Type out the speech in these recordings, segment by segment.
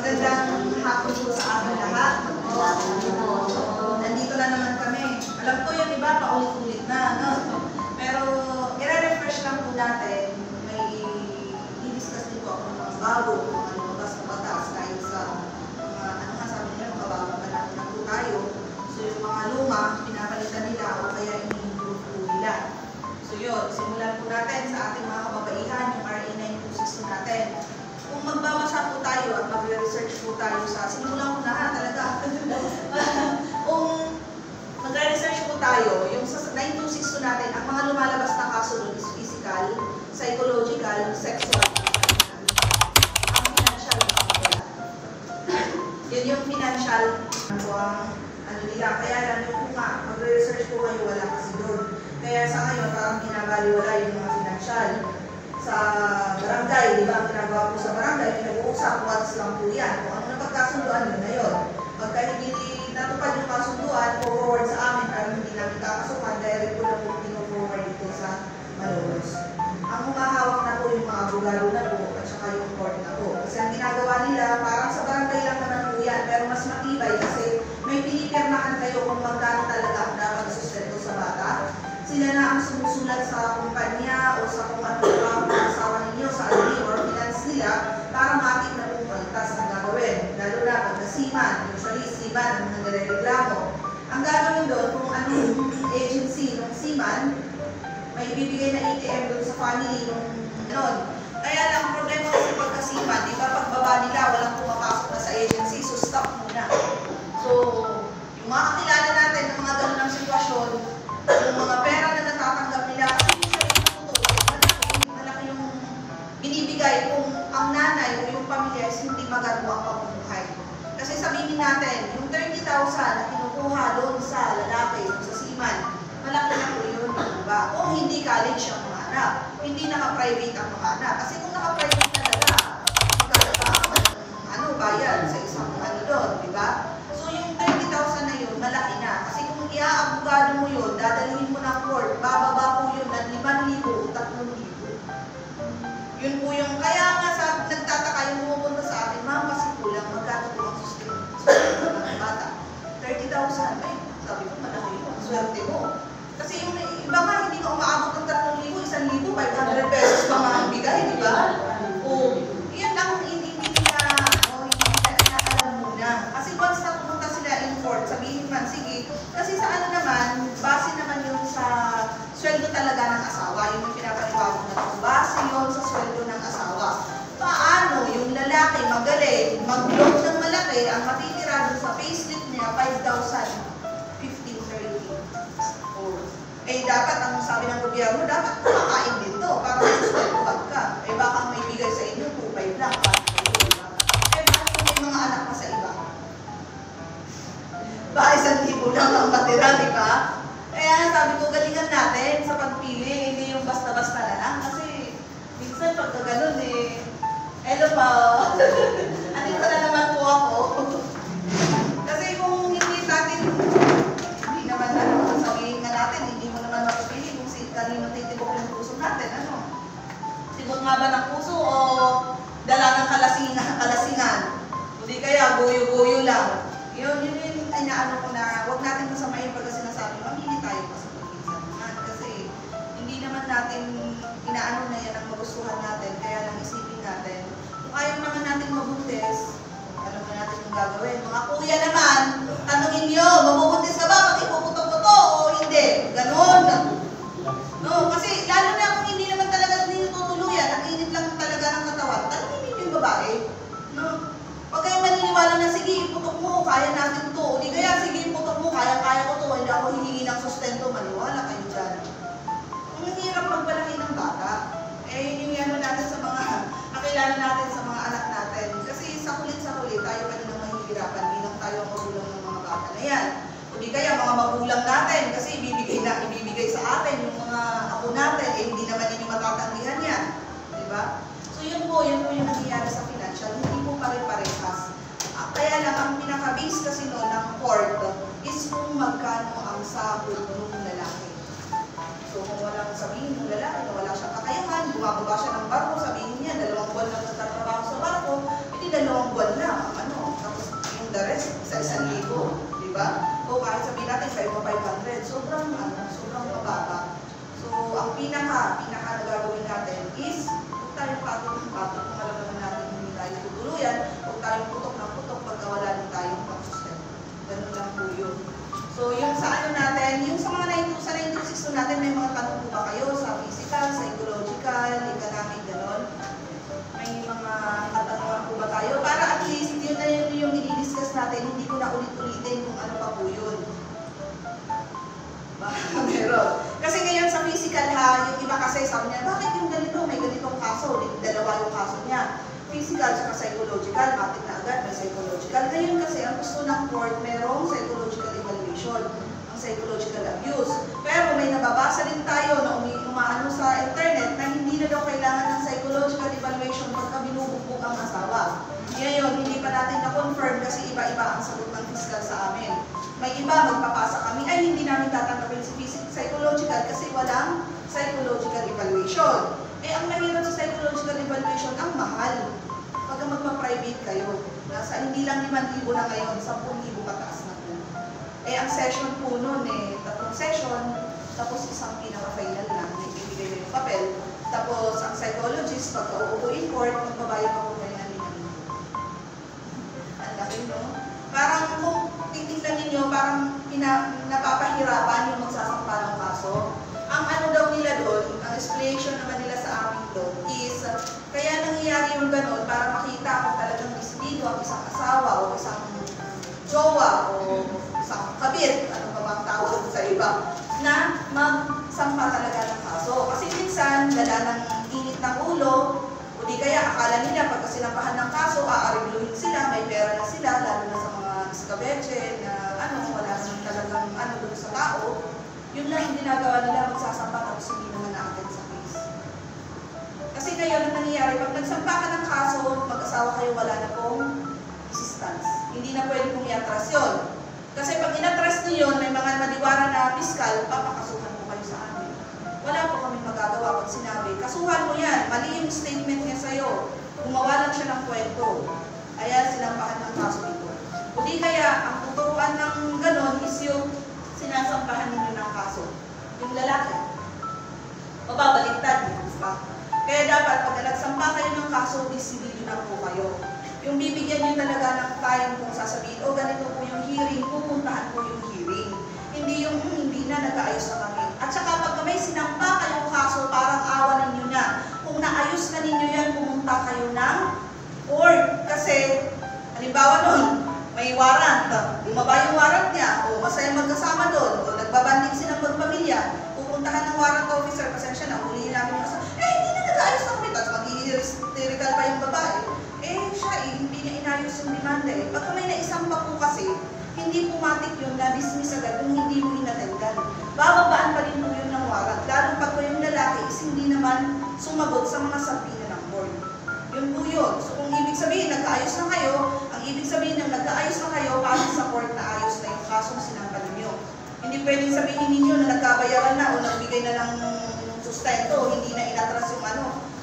Magandang hapon po sa ating lahat. Nandito na naman kami. Alam ko yung iba paulit-ulit na, no? Pero i-refresh lang po natin. May i-discuss din po ako ng mga bago, mga lumabas na batas dahil sa mga, ano nga sabi nila, mga bago pa natin na po tayo. So yung mga luma, pinapalitan nila o kaya ini-improve po nila. So yun, simulan po natin sa ating mga kababaihan, yung RA 926 natin. Kung magbabasa po tayo at mag-research po tayo sa, simulan ko na ha, talaga. Kung mag-research po tayo, yung sa 926 natin, ang mga lumalabas na kaso doon is physical, psychological, sexual, ang financial wala. Yun yung financial, ano nila, kaya lang yung nga, mag-research po kayo, wala kasi doon. Kaya sa ngayon, parang binabaliwala yung mga financial. Sa barangay, di ba, ang ginagawa po sa barangay, pinag-uusap, what's lang po yan. Kung ano na pagkasunduan, yun na yun. Pagka hindi natupad yung kasunduan, forward sa amin, pero hindi namin kakasukan, direct po na po pino-forward dito sa Malolos. Ang humahawak na po yung mga abogado na po, at saka yung court na po. Kasi ang ginagawa nila, parang sa barangay lang naman po yan, pero mas matibay kasi may pinipirmahan kayo kung magkano talaga ang dapat sustento sa bata. Sila na ang sumusulat sa kumpanya o sa kung ano ang asawa ninyo sa alin or finance nila para matik na kung kaltas ang gagawin. Lalo na pagkasiman, usually siman ang mga nireklamo. Ang gagawin doon kung anong agency ng siman, may bibigay na ATM doon sa family ng noon. Kaya lang ang problema kasi pagkasiman, di ba pagbaba nila walang pumapasok na sa agency, so stop muna. So, yung mga kakilala natin ng mga ganun ng sitwasyon, yung mga pera na natatanggap nila, kasi minsan yung malaki yung binibigay kung ang nanay o yung pamilya is hindi magagawa ang pamumuhay. Kasi sabihin natin, yung 30,000 na kinukuha doon sa lalaki, sa seaman, malaki na po yun, diba? Kung hindi college ang mga anak, hindi naka-private ang mga anak. Kasi kung naka-private talaga, ano, bayad sa isang ano doon, diba? So yung 30,000 na yun, malaki na. Kasi kung iaabogado mo yun, dadalhin mo ng court, bababa po yun ng 5,000 o 3,000. Yun po yung, kaya nga sa nagtataka yung pumupunta sa akin, ma'am, kasi kulang, magkano po ang sustain ng bata. 30,000, ay, sabi ko, malaki yun, swerte mo. Kasi yung iba nga, hindi ka umaabot ng 3,000, 1,000, 500 pesos pa nga ang bigay, di ba? O, yan lang, hindi na alam muna. Kasi once na pumunta sila in court, sabihin man, sige, kasi sa ano naman, base naman yung sa sweldo talaga ng asawa, yung pinapaliwanag na ito, base yun sa sweldo ng asawa. Paano yung lalaki magaling, mag-load ng malaki, ang matitira dun sa payslip niya, 5,000, 15, 30. Eh dapat, ang sabi ng gobyerno, dapat kumakain dito para masustentuhan ka. Eh baka may bigay sa inyo, 2,500 lang. Eh bakit may mga anak pa sa iba? Baka 1,000 lang ang matira, di ba? Kaya sabi ko, galingan natin sa pagpili, hindi yung basta-basta na lang. Kasi minsan pagka ganun eh, hello pa, andito na naman po ako. Kasi kung hindi natin, hindi naman na sabihin nga natin, hindi mo naman mapapili kung kanino titibok yung puso natin, ano? Tibok nga ba ng puso o dala ng kalasingan? Hindi kaya inaano na yan ang magustuhan natin, kaya lang isipin natin, kung ayaw naman natin mabuntis, ano ba natin yung gagawin? Mga kuya naman, tanungin nyo, mabubuntis ka ba pag ipuputok-puto o hindi? Ganon. No, kasi lalo na kung hindi naman talaga tinutuluyan, ang init lang talaga ng katawan, tanungin niyo yung babae. No? Huwag kayong maniniwala na, sige, putok mo, kaya natin to. O di kaya, sige, putok mo, kaya ko to, hindi ako hihingi ng sustento, maniwala kayo dyan. Ang hirap magpalaki ng bata. Eh, yung ano natin sa mga, kakilala natin sa mga anak natin. Kasi sa kulit, tayo pa rin ang mahihirapan, bilang tayo ang magulang ng mga bata na yan. O di kaya, mga magulang natin, kasi ibibigay sa atin yung mga apo natin, eh, hindi naman yun yung matatanggihan yan. Diba? So, yun po yung nangyayari sa financial, hindi po pare-parehas. Kaya lang, ang pinaka-base kasi no, ng court is kung magkano ang sahod ng lalaki. So, kung walang sabihin ng lalaki na wala siyang kakayahan, bumababa siya ng barko, sabihin niya, 2 buwan lang nagtatrabaho sa barko, hindi 2 buwan lang, tapos yung the rest, isa 1,000, diba? O kahit sabihin natin, 500, sobrang mababa. So, ang pinaka na gagawin natin is, huwag tayong patong ng patong, kung alam naman natin hindi tayo tutuluyan, huwag tayong putok ng putok pagka wala din tayong pang-sustain. Ganun lang po yun. So, yung sa ano natin, yung sa mga 926 natin, may mga tanong po ba kayo sa physical, psychological, economic, gano'n? May mga katanungan po ba tayo? Para at least, yun na yung i-discuss natin, hindi ko na ulit-ulitin kung ano pa po yun. Meron. Kasi ngayon sa physical ha, yung iba kasi sabi niya, bakit yung ganito, may ganitong kaso, dalawa yung kaso niya. Physical at psychological, bakit na agad may psychological. Ngayon kasi, ang gusto ng court, merong psychological evaluation, ang psychological abuse. Pero may nababasa din tayo na umaano sa internet na hindi na daw kailangan ng psychological evaluation pagka binubugbog ang asawa. Ngayon, hindi pa natin na-confirm kasi iba-iba ang sagot ng fiscal sa amin. May iba, magpapasa kami, ay hindi namin tatanggapin si psychological kasi walang psychological evaluation. Eh, ang mahirap sa psychological evaluation, ang mahal. Pagka magpa-private kayo, nasa hindi lang 5,000 na ngayon, 10,000 pataas na po. Eh, ang session po nun, 3 session, tapos isang pinaka-final lang, ibibigay na yung papel. Tapos, ang psychologist, pagka uupo in court, magbabayad pa po kayo ng 5,000. Ang laki, no? Parang kung titignan ninyo, parang napapahirapan yung magsasampa ng kaso. Ang ano daw nila doon, ang explanation naman nila sa amin doon is, kaya nangyayari yung gano'n para makita kung talagang disidido ang isang asawa o isang jowa o isang kabit, ano pa bang tawag sa iba, na magsampa talaga ng kaso. Kasi minsan, dala ng init ng ulo, o di kaya akala nila pagka sinampahan ng kaso, aarigluhin sila, may pera na sila, lalo na sa mga iskabeche na wala naman talagang doon sa tao. Yun lang yung ginagawa nila, magsasampa tapos hindi naman naagad sa case. Kasi ngayon, ang nangyayari, pag nagsampa ka ng kaso, mag-asawa kayo, wala na pong assistance. Hindi na pwede pong i-atras yun. Kasi pag in-atras nyo yun, may mga madiwara na piskal, papakasuhan po kayo sa amin. Wala po kami magagawa pag sinabi, kasuhan mo yan, mali yung statement niya sa'yo. Gumawa lang siya ng kwento. Kaya sinampahan ng kaso ito. O di kaya, ang tuturuan ng ganon is yung sinasampahan ninyo ng kaso. Yung lalaki. Mababaliktad, di ba? Kaya dapat, pag nagsampa kayo ng kaso, disibilyo na po kayo. Yung bibigyan nyo talaga ng time kung sasabihin, o ganito po yung hearing, pupuntahan po yung hearing. Hindi yung, hindi na, nag-aayos na kami. At saka pag may sinampa kayong kaso, parang awa ninyo na. Kung naayos na ninyo yan, pumunta kayo ng court. Kasi, halimbawa nun, may warrant, bumaba yung warrant niya, o masaya magkasama doon, o nagbabanding silang magpamilya, pupuntahan ng warrant officer, pasensya na, huliin namin yung asawa, hindi na nag-aayos ng kumita, mag-i-hysterical pa yung babae. Siya hindi niya inayos yung demanda Pagka may naisampa po kasi, hindi pumatik yun na dismiss agad kung hindi mo inatendan. Bababaan pa rin po yun ng warrant, lalo pag yung lalaki is hindi naman sumagot sa mga sabina ng board. Yun po yun. So kung ibig sabihin, nagkaayos na kayo, ang ibig sabihin ng nagkaayos na kayo, para sa court na ayos na yung kasong sinampa ninyo. Hindi pwedeng sabihin ninyo na nagkabayaran na o nagbigay na ng sustento, hindi na inatras yung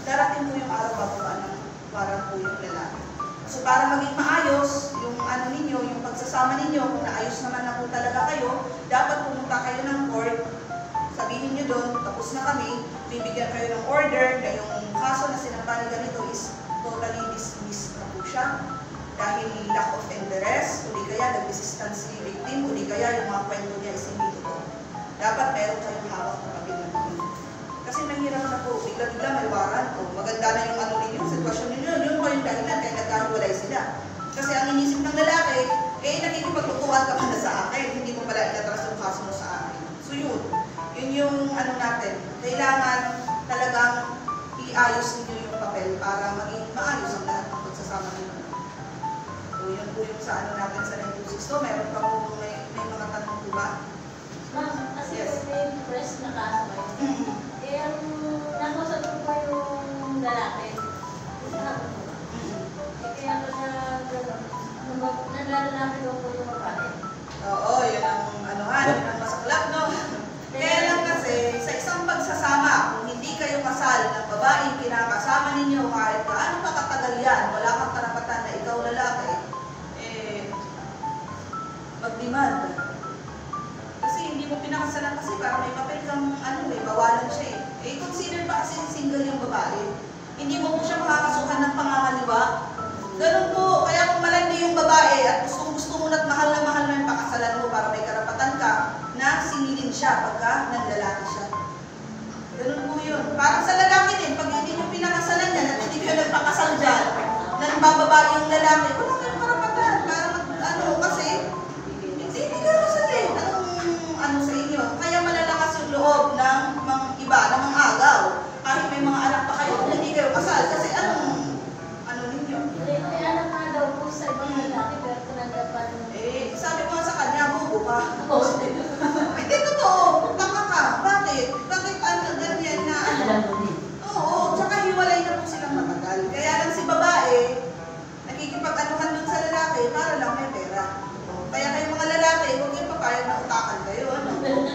darating po yung araw bababaan ng warrant po yung lalaki. So para maging maayos, yung ninyo, yung pagsasama ninyo, kung naayos naman na po talaga kayo, dapat pumunta kayo ng court, sabihin nyo doon, tapos na kami, bibigyan kayo ng order na yung kaso na sinampa ni ganito is totally dismissed na po siya dahil lack of interest, o di kaya nag-resistance si victim, o di kaya yung mga kwento niya is hindi totoo. Dapat meron kayong hawak na kabilang. Kasi mahirap na po, bigla-bigla may warrant o maganda na yung ano ninyo, sitwasyon ninyo, yun po yung dahilan kaya nagkahiwalay sila. Kasi ang inisip ng lalaki, nakikipagtutuan ka muna sa akin, hindi mo pala inatras yung kaso mo sa akin. So yun yung ano natin, kailangan talagang iayos ninyo yung papel para maging maayos ang lahat ng pagsasama ninyo. So yun po yung sa ano natin sa 926. Meron pa po may mga tanong po ba? Ma'am, kasi may press na kaso ngayon. Eh, ang nakausap ko yung lalaki. Kaya ko siya nalalaki daw po yung babae. Oo, yun ang anuhan, yun ang masaklap, no? Kaya lang kasi, sa isang pagsasama, kung hindi kayo kasal ng babaeng kinakasama ninyo, kahit gaano pa katagal yan, wala kang karapatan na ikaw lalaki, mag-demand. Kasi hindi mo pinakasalan kasi para may papel kang bawalan siya consider pa kasi single yung babae. Hindi mo po siya makakasuhan ng pangangaliwa. Ganun po, kaya kung malandi yung babae at gusto mo at mahal na yung pakasalan mo para may karapatan ka na singilin siya pagka naglalaki siya. Ganun po yun. Parang sa lalaki din, pag hindi nyo pinakasalan yan at hindi kayo nagpakasal dyan, na nabababae yung lalaki, wala kayong karapatan para kasi hindi kayo kasalin. Anong sa inyo? Kaya malalakas yung loob ng mga iba, ng mga agaw. Kahit may mga anak pa kayo, hindi kayo kasal. Kasi ano ninyo? May anak nga daw po sa ibang lalaki, pero tinanggapan. Sabi ko sa kanya, bubo ka. Hindi totoo. Baka ka. Bakit? Bakit ganyan na Oo, tsaka hiwalay na po silang matagal. Kaya lang si babae, nakikipag-anuhan dun sa lalaki para lang may pera. Kaya kayo mga lalaki, huwag yung papayag na utakan kayo.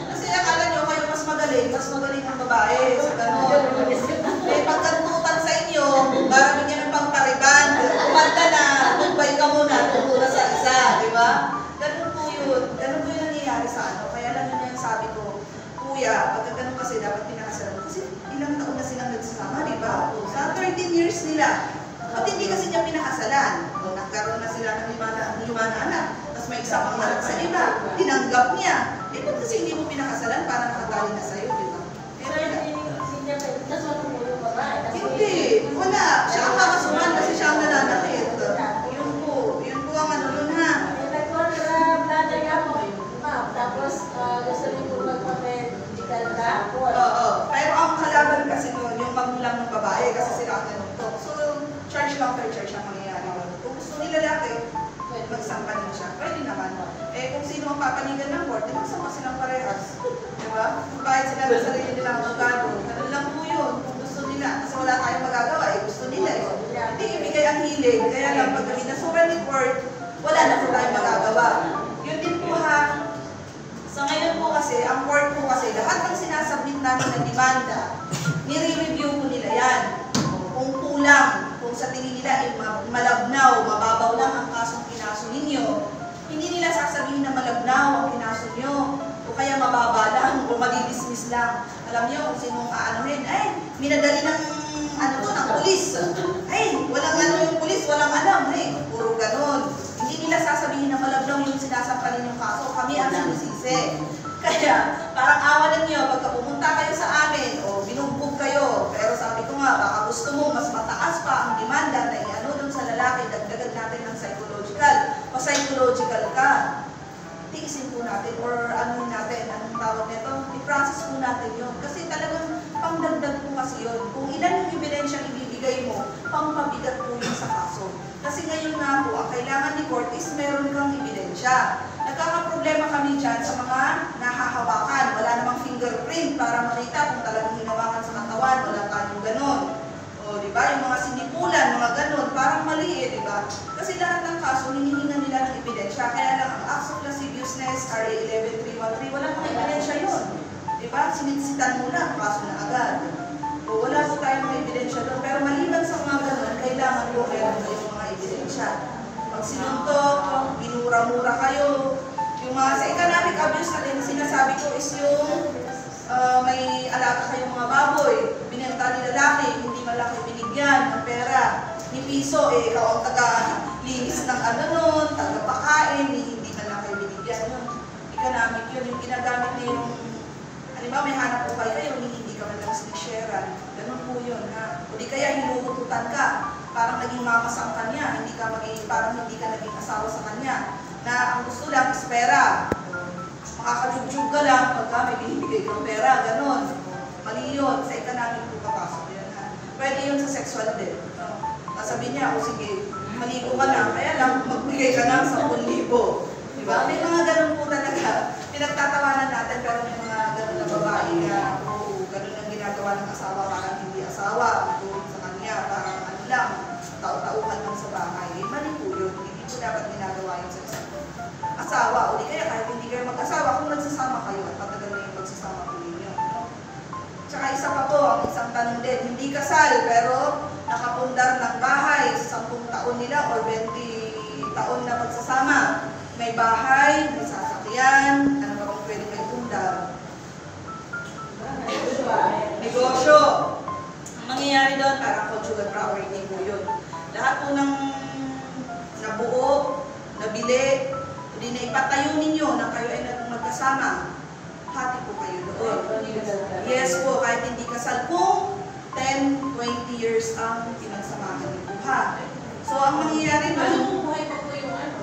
Kasi akala nyo kayo mas magaling ang babae. Sa gano'n. May pagkantutan sa inyo, para bigyan ng pangpariban, kumanda na, tumbay ka muna, tumura sa isa, di ba? Ganun po yun nangyayari sa Kaya lang yun yung sabi ko, kuya, pagka ganun kasi dapat pinakasalan. Kasi ilang taon na silang nagsasama, di ba? Sa 13 years nila. At hindi kasi niya pinakasalan. Nagkaroon na sila ng lima na anak. Tapos may isa pang anak sa iba. Tinanggap niya. Ba't kasi hindi mo pinakasalan para nakatali na sa'yo, di ba? Hindi. Wala. Siya ang kakasuhan kasi siya ang nananakit. Yun po ang nun ha. Tapos gusto rin po magpapedical kahapon. Oo. Pero ang kalaban kasi nun, yung magulang ng babae kasi sila ang nanuntok. So, charge counter charge ang mangyayari. Kung gusto nila lalaki, magsampanin siya. Pwede naman. Kung sino ang papanigan ng court, magsampa silang parehas. Diba? Kahit sila sa sarili nilang abogado. Ganun lang po yun. Kung gusto nila. Kasi wala tayong magagawa. Gusto nila. Hindi ibigay ang hilig. Kaya lang pag nasuran ni court, wala na po tayong magagawa. Yun din po ha. Sa ngayon po kasi, ang court po kasi, lahat ng sinasubmit namin na demanda, nire-review po nila yan. Kung kulang, kung sa tingin nila ay malabnaw, mababaw lang ang kasong kinaso ninyo, hindi nila sasabihin na malabnaw ang kinaso nyo, o kaya mababa lang, o madidismiss lang. Alam nyo kung sinong aanuhin, minadali ng ng pulis. Walang yung pulis, walang alam, puro ganon. Hindi nila sasabihin na malabnaw yung sinasampalin yung kaso, kami ang sinisisi. Kaya, parang awalan nyo, pagka pumunta kayo sa amin, o binugbog kayo, pero sabi ko nga, baka gusto mo, mas mataas pa ang demanda na dun sa lalaki, dagdagan natin ng psychological ka. Tiisin po natin, or natin, anong tawag nito, i-process po natin yun. Kasi talagang pangdagdag po kasi yun. Kung ilan yung ebidensyang ibibigay mo, pangpabigat po yun sa kaso. Kasi ngayon nga po, ang kailangan ni court is meron kang ebidensya. Nagkakaproblema kami dyan sa mga nahahawakan. Wala namang fingerprint para makita kung talagang hinawakan sa katawan. Wala tayong ganon. O, di ba? Yung mga sinipulan, mga ganon, parang mali di ba? Kasi lahat ng kaso, hinihingan nila ng ebidensya. Kaya lang, ang acts of lasciviousness, RA 11313, wala pang ebidensya yun. Di ba? Sinisitan mo lang, kaso na agad. O, wala po tayong mga ebidensya doon. Pero maliban sa mga ganon, kailangan po meron kayong mga ebidensya. Pag sinuntok, binura-mura kayo. Yung mga sa economic abuse na din, sinasabi ko is yung may alaga kayong mga baboy, binenta ni lalaki, hindi malaki binigyan ng pera, ni piso, ikaw ang taga-linis ng ano nun, taga-pakain, hindi malaki binigyan nun. Economic yun, yung ginagamit niya yung, halimbawa may hanap po kayo, yung hindi ka malang sinisharean, ganun po yun, ha? O di kaya hinuhututan ka, parang naging mama sa kanya, parang hindi ka naging asawa sa kanya, na ang gusto lang is pera. Makakajugjug ka lang pagka may binibigay kang pera, ganun. Mali yun, sa economic po kapasok yun, ha? Pwede yun sa sexual din. No? Sabi niya, o sige, maligo ka na, kaya lang magbigay ka ng 10,000. Diba? May mga ganun po talaga. Pinagtatawanan natin, pero may mga ganun na babae na, ganun ang ginagawa ng asawa, parang hindi asawa, tulong sa kanya, parang ano lang, tao-tauhan lang sa bahay. Mali po yun. Hindi po dapat ginagawa yun sa isang asawa. O di kaya kahit hindi kayo mag-asawa, kung nagsasama kayo at matagal na yung pagsasama po ninyo. No? Tsaka isa pa po, ang isang tanong din, hindi kasal, pero nakapundar ng bahay sa 10 taon nila o 20 taon na pagsasama. May bahay, may sasakyan, ano ba bang pwede may pundar? Negosyo. Ang mangyayari doon, parang conjugal property po yun. Lahat po ng nabuo, nabili, hindi na ipatayo ninyo na kayo ay magkasama, hati po kayo doon. Yes po, kahit hindi kasal po, 10, 20 years ang pinagsamahan ng buha. So, ang mangyayari doon, Anong buhay pa po yung ano?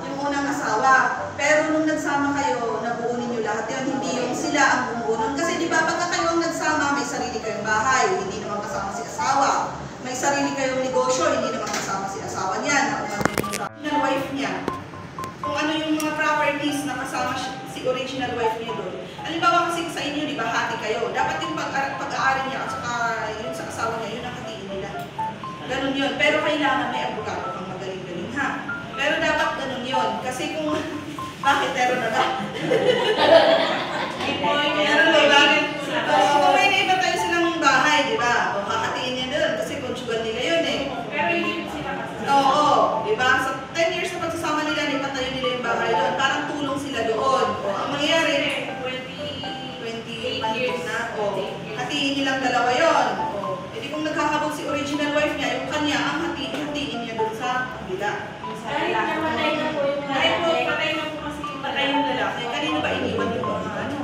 yung unang asawa. Pero nung nagsama kayo, nabuo ninyo lahat yun, hindi yung sila ang bumuo nun. Kasi di ba, pagka kayo ang nagsama, may sarili kayong bahay, hindi naman kasama si asawa. May sarili kayong negosyo, hindi naman kasama si asawa niya. Original wife niya. Kung ano yung mga properties na kasama si original wife niya doon. Halimbawa kasi sa inyo, di ba, hati kayo. Dapat yung pag-aari niya at saka yung sa asawa niya, yun ang hatiin nila. Ganun yun. Pero kailangan may abogado kang magaling-galing, ha? Pero dapat ganun yun. Kasi kung, bakit meron na ba? Meron ba ba? Kung may naiba tayo silang bahay, di ba? O hahatiin niya doon kasi conjugal nila yun eh. Pero hindi sila kasama. Oo, di ba? Sa 10 years na pagsasama nila, ipatayo nila yung bahay doon. Parang tulong sila doon. O, ang mangyayari, 28 years na. O, hatiin nilang dalawa yun. O, edi kung nagkakabog si original wife niya, yung kanya, ang hatiin niya doon sa kabila. Kahit namatay na po yung Kahit po, lalaki. patay na po kasi yung patay yung lalaki. Kanino ba iniwan yung mga ano?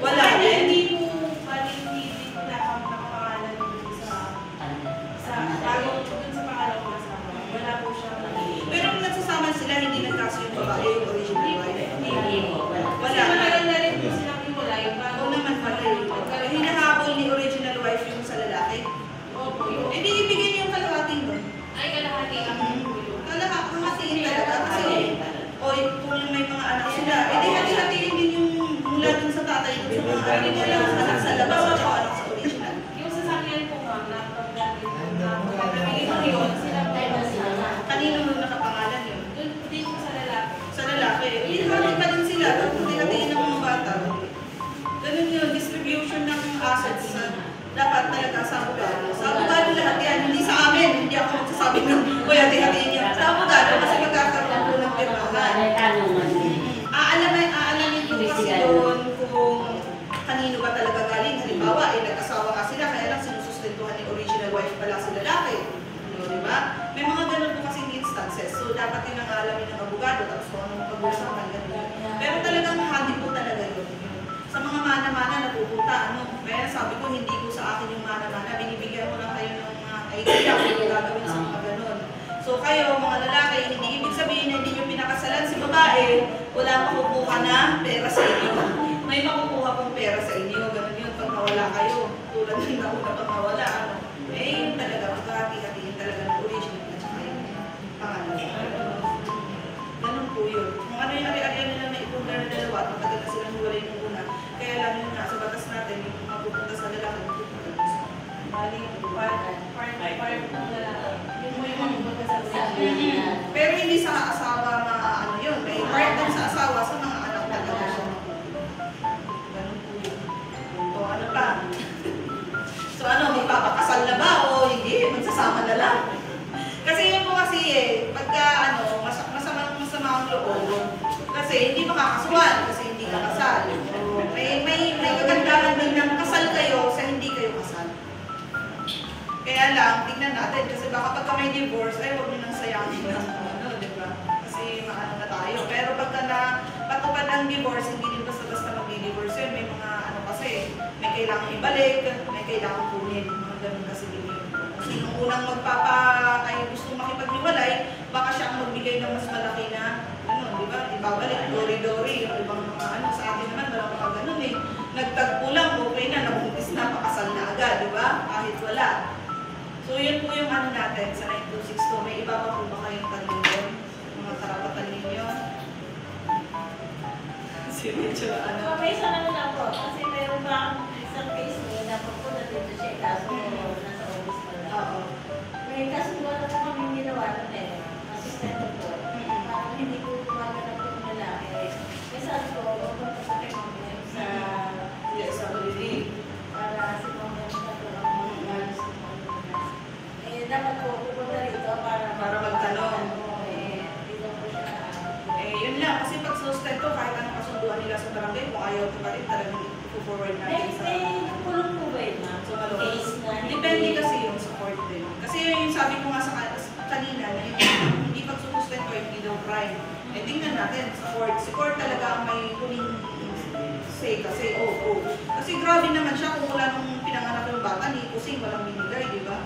Wala din. Hindi po, bali hindi po nakapangalan dun sa bagong dun sa pangalawang kasama. Wala po siya. Pero kung nagsasama sila, hindi nagkaso yung babae, yung original wife. Wala. Kasi matagal na rin po silang hiwalay. Oo naman pala yun. Hinahabol ni original wife yung sa lalaki. Opo, yun. Eh di ibigay niyo yung kalahating doon. Ay, kalahati ang Kalahatiin talaga kasi o kung may mga anak sila, eh di hati-hatiin din yung mula dun sa tatay dun sa mga anak nila, anak sa labas at saka anak sa original. yung sasakyan po ma'am, na pagdating na pagdating ko yun, sila po na sila. Kanino nung nakapangalan yun? Doon din po sa lalaki. Sa lalaki. Hati pa din sila, kung hati-hatiin ng mga bata. Ganun yun, distribution ng assets na dapat talaga sa abogado. Sa abogado lahat yan, hindi sa amin. Hindi ako magsasabi ng, uy, hati-hatiin niya. Sa abogado, kasi magkakaroon po ng pirmahan. Aalamin po kasi doon kung kanino ba talaga galing. Halimbawa, nag-asawa nga sila, kaya lang sinusustentuhan ni original wife pala si lalaki. Diba? May mga ganun po kasing instances. So, dapat yun ang alamin ng abogado, tapos kung anong pag-uusapan, ganun. Pero talagang handi po talaga yun. Sa mga mana-mana na pupunta, kaya sabi ko, hindi ko sa akin yung mana-mana, binibigyan ko lang kayo ng mga idea kung gagawin sa mga ganun. So kayo, mga lalaki, hindi ibig sabihin na hindi nyo pinakasalan si babae, wala makukuha na pera sa inyo. May makukuha pong pera sa inyo, ganun yun, pag nawala kayo, tulad ng nauna pag nawala, yun talaga, magkakati-hatiin talaga ng original na tsaka yung pangalan. Ganun po yun. Kung ano yung ari-arian nila na ipundar na dalawa, matagal na silang hiwalay ng una, kaya lang yun nga, sa batas natin, yung mapupunta sa lalaki, mapupunta sa Bali, part po na lang. Yung mo yung mapupunta sa pero hindi sa asawa ano yun, may part din sa asawa sa mga anak talaga siya. Ganun po yun. O ano pa? So ano, magpapakasal na ba o hindi? Magsasama na lang. Kasi yun po kasi pagka ano, masama ang loob. Kasi Kasi hindi makakasuhan kasi hindi ka kasal. May kagandahan din ng kasal kayo sa hindi kayo kasal. Kaya lang, tignan natin kasi baka pagka may divorce, ay huwag nyo nang sayangin ng di ba? Kasi maano na tayo. Pero pagka na patupad ang divorce, hindi din basta-basta mag-divorce yun. May mga kasi, may kailangan ibalik, may kailangan kunin. Mga ganun kasi din yun. Kasi nung unang ay gustong makipaghiwalay, baka siya ang magbigay ng mas malaki na, di ba? Ibabalik, dori-dori, yung ibang mga sa atin naman, walang mga ganun eh. Nagtagpo lang, okay na, nabuntis na, pakasal na agad, di ba? Kahit wala. So yun po yung natin sa 9262. May iba pa po ba kayong tanong doon? Mga karapatan ninyo? Medyo may isa lang po. Kasi mayroon pa isang case mo, dapat po na dito siya kaso nasa office pa lang. Oo. May kaso wala po kami ginawa ng assistant po. Parang hindi po tumaganap po ng lalaki. May sabi ko, magpunta po kay Mami sa DSWD. para si Mami na po ang mga si Mami. Dapat po pupunta rito para magtanong. Dito po siya. Yun lang, kasi pag sustento, kahit anong kasunduan nila sa barangay, kung ayaw ko pa rin, talagang i-forward natin sa... May kulong po ba yun, ma'am? So, malo. Case na Depende kasi yung sa court din. Kasi yung sabi ko nga sa kanina, na hindi pag sustento, hindi daw crime. Tingnan natin sa court. Si court talaga ang may huling say kasi, Kasi grabe naman siya kung wala nung pinanganak yung bata, ni kusing, walang binigay, di ba?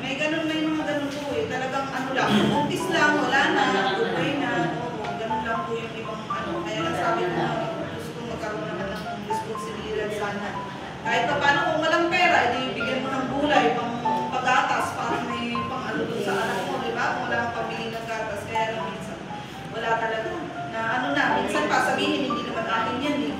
May ganun, may mga ganun po eh. Talagang lang, buntis lang, wala na, goodbye na, ganun lang po yung ibang Kaya lang sabi ko na gusto kong magkaroon naman ng responsibilidad sana. Kahit pa paano kung walang pera, edi bigyan mo ng gulay, pang pagatas, para may pang doon sa anak mo, di ba? Kung wala kang pabili ng gatas, kaya lang minsan, wala talaga. Na minsan pa sabihin, hindi naman atin yan eh.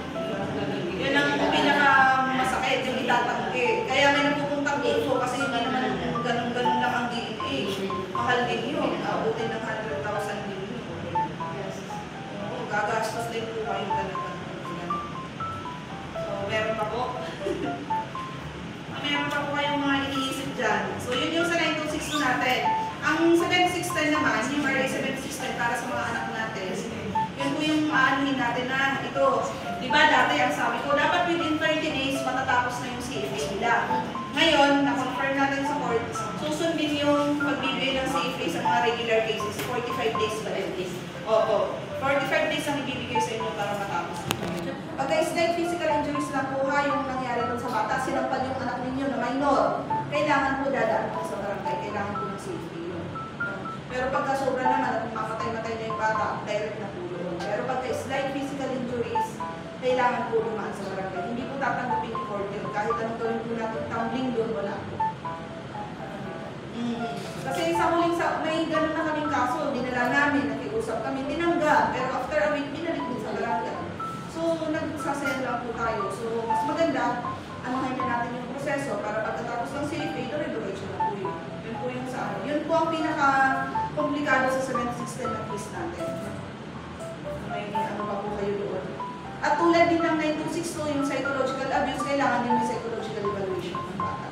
Yan ang pinaka masakit, yung itatangke. Kaya may napupuntang info kasi hindi naman ganun-ganun lang ang DNA. Mahal din yun. Abutin ng 100,000 din yun. Gagastos din po kayo talaga. So, meron pa po. Meron pa po kayong mga iniisip dyan. So, yun yung sa 9262 natin. Ang 7610 naman, yung RA 7610 para sa mga anak natin, yun po yung aanuhin natin na ito. Di ba dati ang sabi ko, dapat within 30 days matatapos na yung CFA nila. Ngayon, na-confirm natin sa court, susundin yung pagbibigay ng CFA sa mga regular cases, 45 days ba rin? Opo. 45 days ang ibibigay sa inyo para matapos. Pagka slight physical injuries lang po yung nangyari dun sa bata, sinampal yung anak ninyo na minor, kailangan po dadaan po sa barangay, kailangan po ng CFA yun. Pero pagka sobra naman at makatay-matay na yung bata, direct na po yun. Pero pagka slight physical injuries, kailangan po lumaan sa barangay. Hindi po tatanggapin ni court yun. Kahit anong gawin po natin, tumbling doon, wala po. Kasi sa huling may gano'n na kaming kaso, dinala namin, nakiusap kami, tinangga. Pero after a week, binalik din sa barangay. So, nagsasend lang po tayo. So, mas maganda, anuhin na natin yung proseso para pagkatapos ng CFA, dire-diretso na po yun. Yun po yung sa ano. Yun po ang pinaka-komplikado sa 7610 na case natin. May ano pa po kayo doon. At tulad din ng 9262, yung psychological abuse, kailangan din may psychological evaluation ng bata.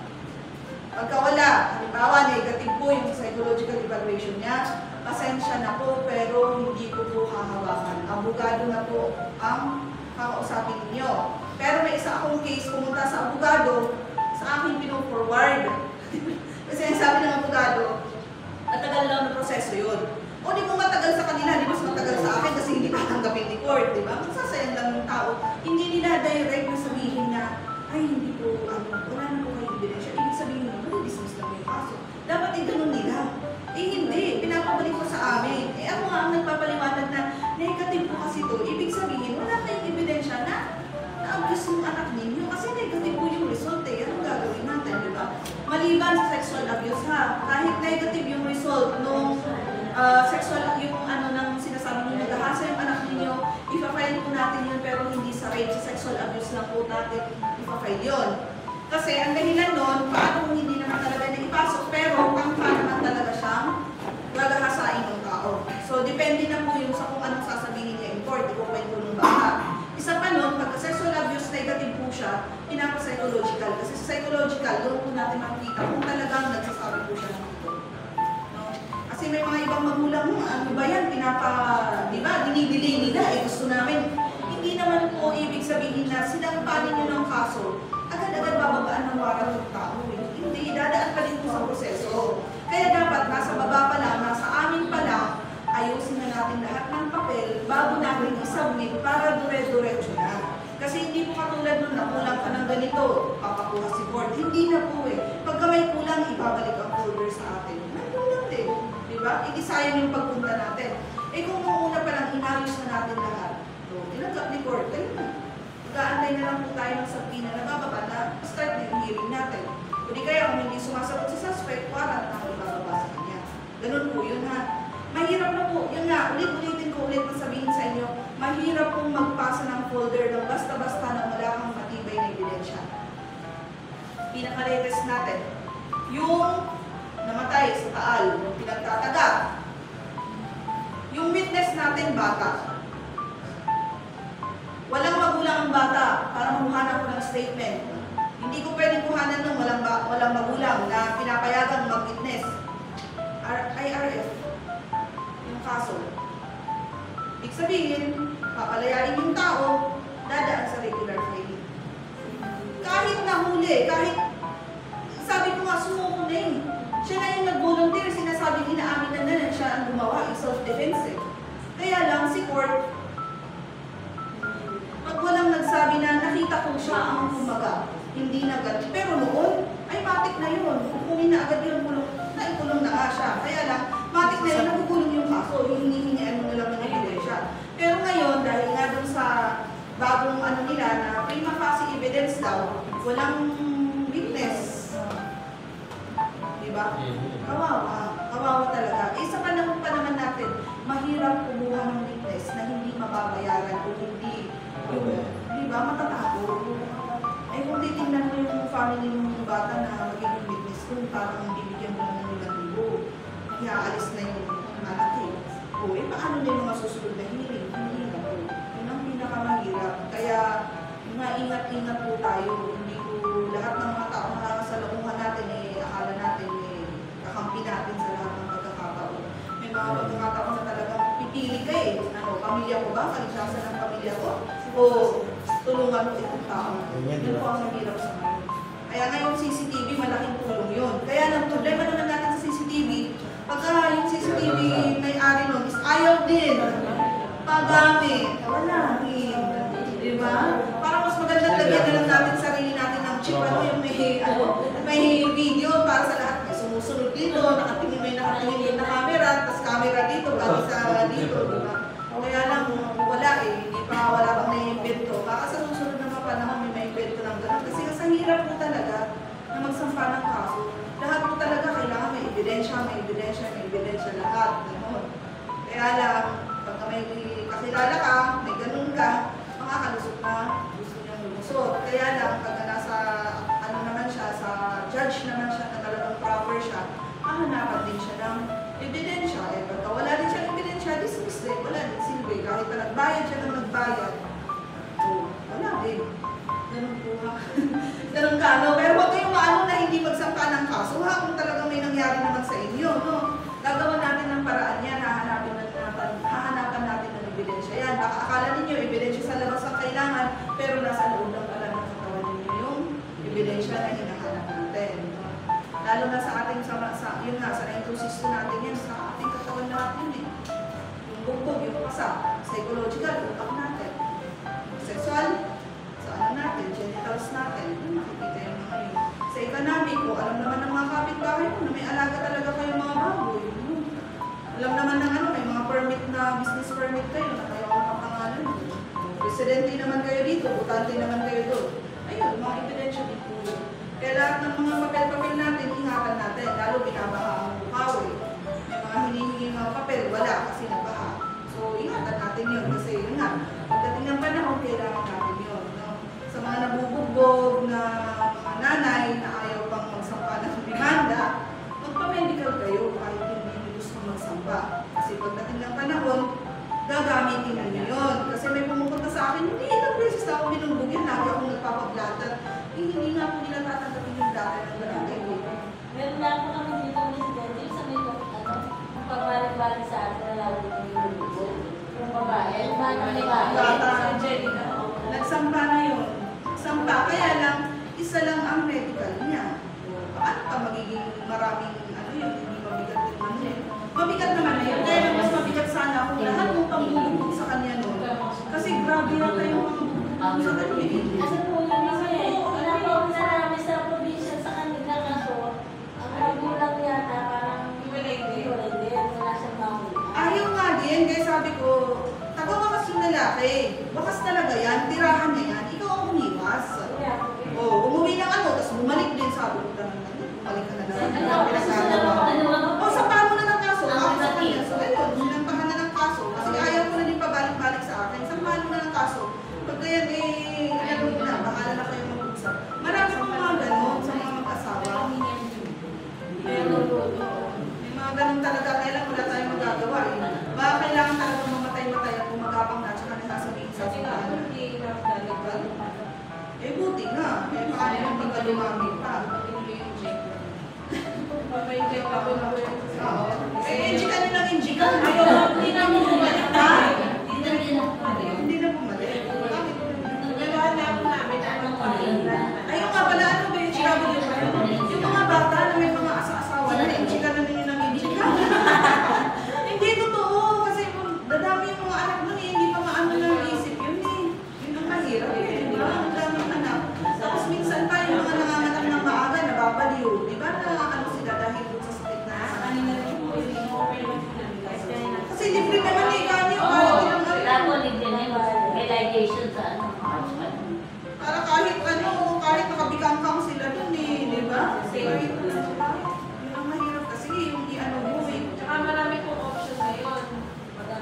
Pagka wala, halimbawa negative po yung psychological evaluation niya, pasensya na po pero hindi ko po hahawakan. Abogado na po ang kakausapin ninyo. Pero may isa akong case, pumunta sa abogado, sa akin pino-forward. Kasi ang sabi ng abogado, matagal lang na proseso yun. O di mo matagal sa kanila, di mas matagal sa akin kasi hindi tatanggapin ni court, di ba? Masasayang lang ng tao. Hindi nila direct na sabihin na, ay hindi po, wala na po kayo ebidensya. Ibig sabihin mo, dismiss lang yung kaso. Dapat ganun nila. Hindi, pinapabalik ko sa amin. Ako nga ang nagpapaliwanag na negative po kasi ito. Ibig sabihin, wala kayong ebidensya na na-abuse yung anak ninyo kasi negative po yung result eh. Anong gagawin natin, di ba? Maliban sa sexual abuse ha, kahit negative yung result nung sexual, yung nang sinasabi ninyo, nagahasa yung anak ninyo, ipa-file po natin yun pero hindi sa rape, sa sexual abuse lang po natin ipa-file yun. Kasi ang dahilan nun, paano kung hindi naman talaga naipasok, pero ang naman talaga siyang gagahasain ng tao. So, depende na po yung sa kung anong sasabihin niya in court, ikukwento ng bata. Isa pa nun, pagka sexual abuse negative po siya, pinapa-psychological. Kasi sa psychological, doon po natin makikita kung talagang nagsasabi po siya ng ito. No? Kasi may mga iba ang magulang mo, ano ba yan, di ba, dinidelay nila, gusto namin. Hindi naman po ibig sabihin na sinampanin nyo ng kaso, agad-agad bababaan ng warrant ng tao. Hindi, dadaan pa din po sa proseso. Kaya dapat, nasa baba pa lang, nasa amin pa lang, ayusin na natin lahat ng papel bago natin isubmit para dire-diretso na. Kasi hindi po katulad nun na kulang ka ng ganito, papakuha si board. Hindi na po eh. Pagka may kulang, ibabalik ang folder sa atin. Nandun din. Diba? Hindi sayang yung pagpunta natin. Eh kung noong una pa lang, inayos na natin lahat. So, tinanggap ni court, ayun na. Mag-aantay na lang po tayo ng sabina na bababa na start na yung hearing natin. Kundi kaya kung hindi sumasagot sa suspect, warrant na ibababa sa kanya. Ganun po yun ha. Mahirap na po. Yun nga, ulit-ulitin ko ulit na sabihin sa inyo, mahirap pong magpasa ng folder ng basta-basta na wala kang matibay na ebidensya. Pinaka-latest natin, yung namatay sa Taal, yung pinagtataga. Yung witness natin, bata. Walang magulang ang bata para mamuhanan ko ng statement. Hindi ko pwedeng kuhanan ng walang magulang na pinapayagang mag-witness. IRF. Yung kaso. Ibig sabihin, papalayain yung tao, dadaan sa regular filing. Kahit nahuli, kahit, sabi ko nga, sumuko na eh. Siya na yung nag-volunteer, sinasabi, inaamin na siya ang gumawa, self-defense eh. Kaya lang, si court, pag walang nagsabi na nakita ko siya ang kumaga, hindi na agad. Pero noon, ay matik na yun. Kukunin na agad yun, naikulong na nga siya. Kaya lang, matik na yun, nakukulong yung kaso, hinihingian mo na lang ng ebidensya. Pero ngayon, dahil nga dun sa bagong ano nila na prima facie evidence daw, walang witness. Diba? Kawawa. Kawawa talaga. Eh sa panahon pa naman natin, mahirap kumuha ng witness na hindi mababayaran o hindi, diba, matatakot. Eh kung titingnan mo yung family ng bata na magiging witness kung parang bibigyan mo lang ng 1,000, iaalis na yung anak eh. O eh, paano na yung mga susunod na hearing? Hindi na po. Yun ang pinakamahirap. Kaya, ingat-ingat po tayo. Hindi po lahat ng mga tao na nakasalunguhan natin eh, akala natin eh, kakampi natin sa lahat ng pagkakataon. May mga pagkakataon na talagang pipili ka eh. Ano, pamilya ko ba? Kaligsasan ng pamilya ko? O tulungan mo itong tao? Yun po ang mahirap sa ngayon. Kaya ngayon CCTV, malaking tulong yun. Kaya ang problema naman natin sa CCTV, pagka yung CCTV may-ari nun is ayaw din. Pagamit. Wala din. Diba? Parang mas magandang lagyan na lang natin sarili natin ng chip. Ano yung may video para sa lahat. May sumusunod dito, may nakatingin na camera, tapos camera dito, bagi sa dito. Diba? Kaya lang, wala eh. Hindi pa wala pang na-invento. Baka sa susunod na mga panahon may invento ng gano'n. Kasi sa hirap po talaga na magsampa ng kaso. Lahat po talaga kailangan may ebidensya lahat. Gano'n. Kaya lang, pagka may kakilala ka, may ganun ka, makakalusot na gusto niyang lumusot. Kaya lang, pagka nasa, ano naman siya, sa judge naman siya na talagang proper siya, hahanapan din siya ng ebidensya. Eh, pagka wala din siya ng ebidensya, dismiss din, wala din silbi. Kahit na nagbayad siya ng nagbayad, so, wala din. Ganun po ha. Ganun ka, no? Pero huwag kayong maano na hindi magsampa ng kaso ha, kung talagang may nangyari naman sa inyo, no? Gagawa natin ng paraan yan, hahanapan natin ng ebidensya yan. Baka akala ninyo, ebidensya sa labas ang kailangan, pero nasa loob lang pala ng katawan ninyo yung ebidensya na hinahanap natin. Lalo na sa ating, yun nga, sa introsis natin yan, sa ating katawan lahat yun eh. Yung bugbog, yung pasa, psychological, utak natin. Sexual, sa ano natin, genitals natin, yun makikita yung mga yun. Sa economic, alam naman ng mga kapitbahay mo na may alaga talaga kayong mga baboy. Alam naman ng ano, may mga permit na business permit kayo na kayo ang kapangalan. Residente naman kayo dito, butante naman kayo doon. Ayun, mga ebidensya din po yun. Kaya lahat ng mga papel-papel natin, ingatan natin, lalo binabaha ang bukaw eh. May mga hinihingi mga papel, wala kasi nabaha. So, ingatan natin yun kasi yun nga, pagdating ng panahon, kailangan natin yun. No? Sa mga nabubugbog na mga nanay na ayaw pang magsampa ng demanda, magpa-medical kayo kahit hindi gusto magsampa. Kasi pagdating ng panahon, gagamitin ninyo yun. Kasi may pumupunta sa akin, hindi ilang beses na ako binugbog yan, lagi akong nagpapablatter. Hindi nga po nila tatanggapin yung data ng barangay. ng Bata. Si Angelica. Nagsampa na yun. Sampa, kaya lang, isa lang ang medical niya. Paano pa magiging maraming, ano yun, hindi mabigat din naman yun. Mabigat naman na yun. Kaya lang mas mabigat sana kung lahat ng pamulubog sa kanya nun. Kasi grabe yata yung mga sa kanya. Kasi po yun kasi, pinapauna namin sa probinsya sa kanila kaso, ang magulang yata parang Hiwalay din. wala siyang mahuli. Ayaw nga din, kaya sabi ko, tagawakas yung lalaki. Wakas talaga yan, tirahan niya yan. Ikaw ang umiwas. Umuwi ng ano, tapos bumalik din, sabi ko ganun na, bumalik ka na naman. O, sampahan mo na ng kaso. Ako sa kanya. So, ayun, sinampahan na ng kaso. Kasi ayaw ko na din pabalik-balik sa akin. Sampahan mo na ng kaso. Pag ganyan, ano na, bahala na kayo mag-usap. Marami pang mga ganun sa mga mag-asawa. May mga ganun talaga, kailan wala tayong magagawa eh. Baka kailangan talaga mamatay-matay at bumagapang na, tsaka nasasabihin sa sinahan. Eh, buti nga. Eh, paano yung pagkalumami pa? Papay-check ako na po yung Oo. Eh, enji ka nilang enji ka. Ayaw, hindi na mo bumalik na. Hindi na bumalik. Bakit? Gagawa na ako namin ang Ayun nga pala, ano ba yung GW ba yun? Yung mga bata na may mga asa-asawa na enji ka na nila ng enji ka. Hindi totoo. Kasi kung dadami yung mga anak nun eh, hindi pa maano ng isip yun eh. Yun ang mahirap eh. Di ba? Ang daming anak. Tapos minsan pa yung mga nanganganak ng maaga, nababaliw. Di ba na ano sila dahil dun sa sakit na Sa kanila rin po, hindi mo okay naman sila. kasi libre naman eh, kanyo. May ligation sa ano. Para kahit ano, kahit nakabikangkang sila dun eh, di ba? Kahit ano, yun ang mahirap kasi yung i-ano mo eh. Tsaka marami pong option ngayon.